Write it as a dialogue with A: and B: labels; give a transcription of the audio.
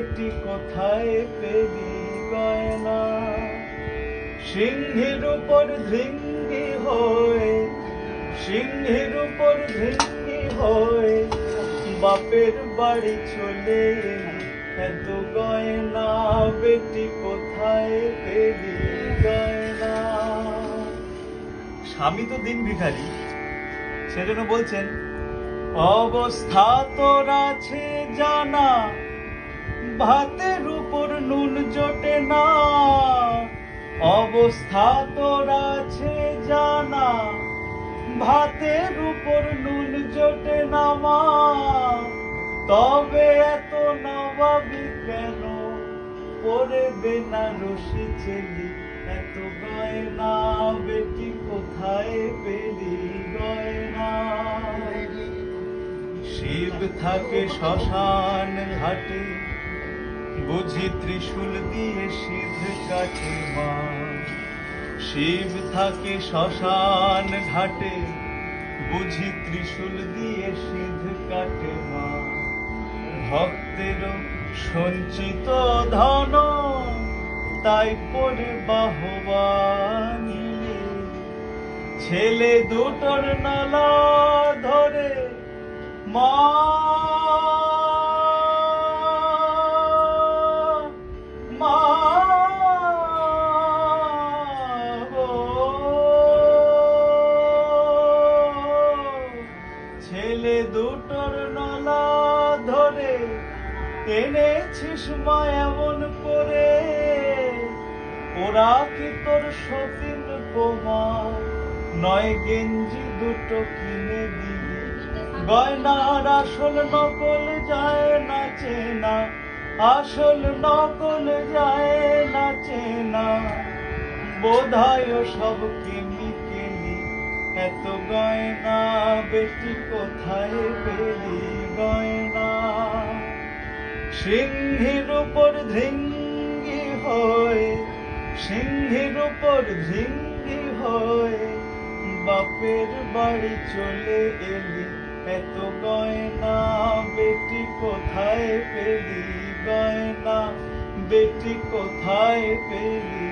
A: বেটি কোথায় পেলি গয়না। সিংহের উপর ধৃঙ্গি হয়ে, সিংহের উপর ধৃঙ্গি হয়ে বাপের বাড়ি চলে এলি, এত গয়না বেটি কোথায় পেলি গয়না। স্বামী তো দিন ভিখারি, সেজন্য বলছেন অবস্থা তোর আছে জানা, ভাতের উপর নুন জোটে না। অবস্থা তোর আছে জানা, ভাতের উপর নুন জোটে না মা। তবে এত নবাবি কেন পরে বেনারসি ছেলি, এত গয়না বেটি কোথায় পেলি গয়না। শিব থাকে শ্মশান ঘাটে, বুঝি ত্রিশূল দিয়ে সিধ কাটে মা। শিব থাকে শ্মশান ঘাটে, বুঝি ত্রিশূল দিয়ে সিধ কাটে মা। ভক্তের সঞ্চিত ধন তাই পরে বাহবা নিলে, ছেলে দুটোর নালা ধরে মা। মা ছেলে দুটোর নলা ধরে এনেছিস মা এমন করে, ওরা কি তোর সতীন বোমা, নয় গেঞ্জি দুটো কিনে দিবি। গয়নার আসল নকল যায় না চেনা, আসল নকল যায় না চেনা। বোধহয় সব কেমিকেলি, এত গয়না বেটি কোথায় পেলি গয়না। সিংহের উপর ধৃঙ্গি হয়ে, সিংহের উপর ধৃঙ্গি হয়ে বাপের বাড়ি চলে এলি, এত গয়না বেটি কোথায় পেলি গয়না, বেটি কোথায় পেলি।